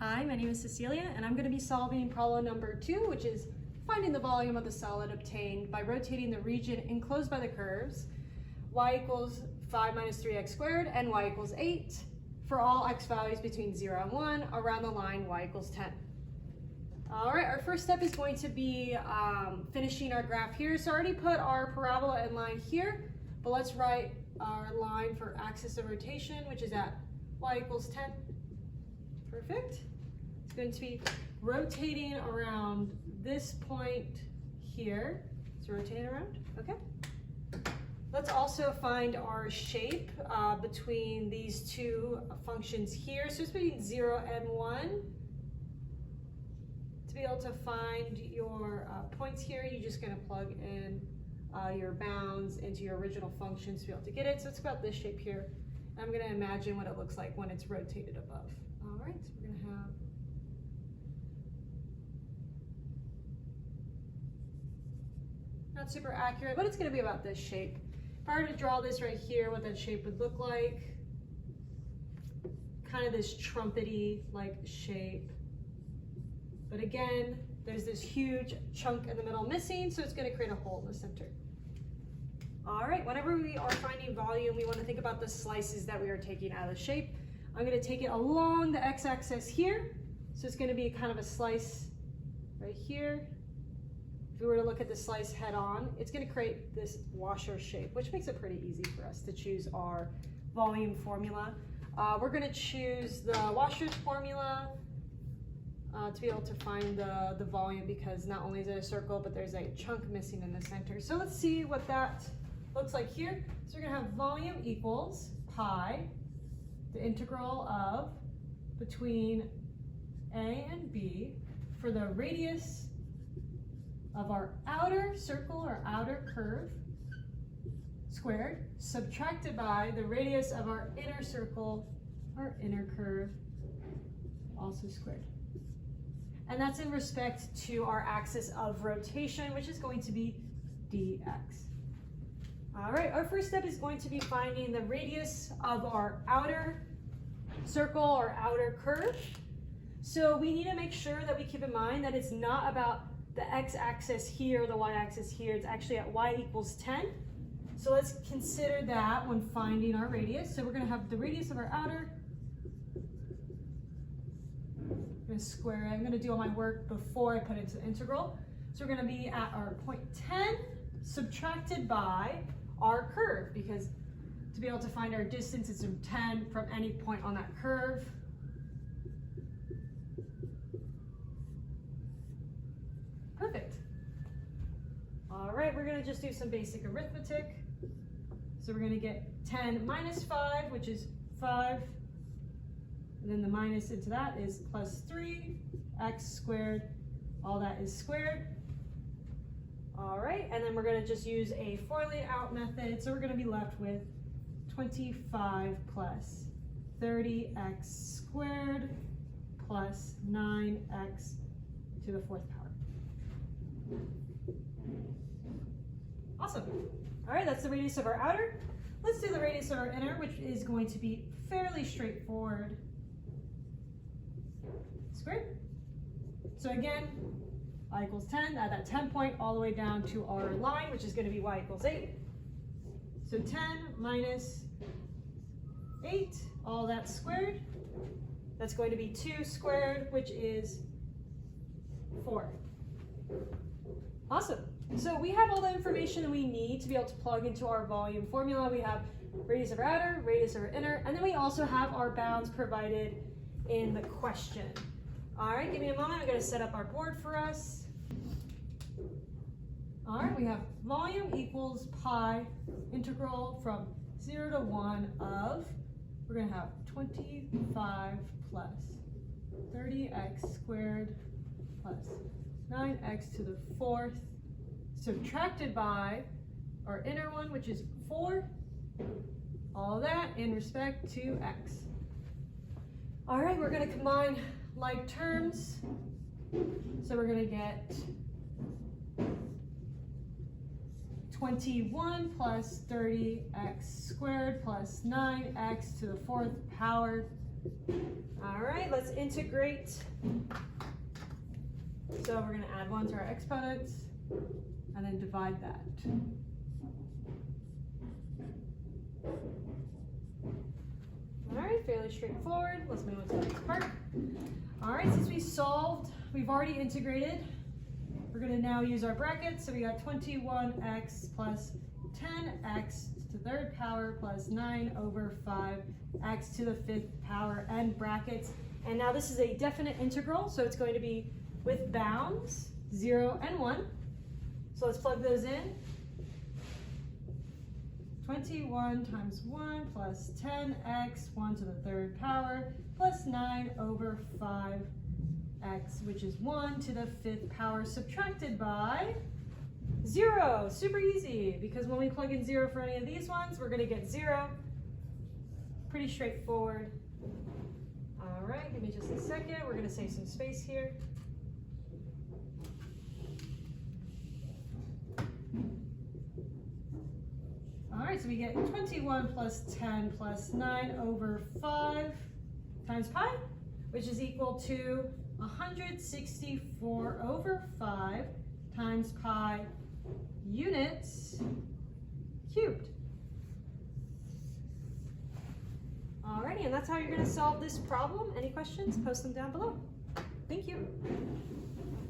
Hi, my name is Cecilia, and I'm going to be solving problem number 2, which is finding the volume of the solid obtained by rotating the region enclosed by the curves y equals 5 minus 3x squared and y equals 8 for all x values between 0 and 1 around the line y equals 10. All right, our first step is going to be finishing our graph here. So I already put our parabola and line here, but let's write our line for axis of rotation, which is at y equals 10. Perfect. It's going to be rotating around this point here. So rotating around, okay. Let's also find our shape between these two functions here. So it's between 0 and 1. To be able to find your points here, you're just going to plug in your bounds into your original functions to be able to get it. So it's about this shape here. I'm going to imagine what it looks like when it's rotated above. All right, so we're going to have not super accurate, but it's going to be about this shape. If I were to draw this right here, what that shape would look like, kind of this trumpety like shape. But again, there's this huge chunk in the middle missing, so it's going to create a hole in the center. All right, whenever we are finding volume, we want to think about the slices that we are taking out of the shape. I'm going to take it along the x-axis here. So it's going to be kind of a slice right here. If we were to look at the slice head on, it's going to create this washer shape, which makes it pretty easy for us to choose our volume formula. We're going to choose the washer's formula to be able to find the volume, because not only is it a circle, but there's a chunk missing in the center. So let's see what that looks like here. So we're going to have volume equals pi, the integral of between A and B for the radius of our outer circle or outer curve squared, subtracted by the radius of our inner circle or inner curve, also squared. And that's in respect to our axis of rotation, which is going to be dx. All right, our first step is going to be finding the radius of our outer circle or outer curve. So we need to make sure that we keep in mind that it's not about the x-axis here, the y-axis here. It's actually at y equals 10. So let's consider that when finding our radius. So we're going to have the radius of our outer. I'm going to square it. I'm going to do all my work before I put it into the integral. So we're going to be at our point 10 subtracted by our curve, because to be able to find our distance, it's from 10 from any point on that curve. Perfect. All right, we're going to just do some basic arithmetic. So we're going to get 10 minus 5, which is 5. And then the minus into that is plus 3x squared. All that is squared. All right, and then we're going to just use a formulae out method. So we're going to be left with 25 plus 30x squared plus 9x to the 4th power. Awesome. All right, that's the radius of our outer. Let's do the radius of our inner, which is going to be fairly straightforward. Squared. So again, y equals 10, add that 10 point all the way down to our line, which is going to be y equals 8. So 10 minus 8, all that squared. That's going to be 2 squared, which is 4. Awesome. So we have all the information we need to be able to plug into our volume formula. We have radius of our outer, radius of our inner, and then we also have our bounds provided in the question. All right, give me a moment. I'm going to set up our board for us. All right, we have volume equals pi integral from 0 to 1 of, we're going to have 25 plus 30x squared plus 9x to the 4th subtracted by our inner one, which is 4. All that in respect to x. All right, we're going to combine like terms. So we're going to get 21 plus 30x squared plus 9x to the 4th power All right, let's integrate. So we're going to add 1 to our exponents and then divide that. All right, fairly straightforward. Let's move on to the next part. All right, since we've already integrated, we're going to now use our brackets. So we got 21x plus 10x to the 3rd power plus 9 over 5x to the 5th power and brackets. And now this is a definite integral, so it's going to be with bounds 0 and 1. So let's plug those in. 21 times 1 plus 10x, 1 to the 3rd power, plus 9 over 5x, which is 1 to the 5th power, subtracted by 0. Super easy, because when we plug in 0 for any of these ones, we're going to get 0. Pretty straightforward. All right, give me just a second. We're going to save some space here. All right, so we get 21 plus 10 plus 9 over 5 times pi, which is equal to 164 over 5 times pi units cubed. Alrighty, and that's how you're going to solve this problem. Any questions? Post them down below. Thank you.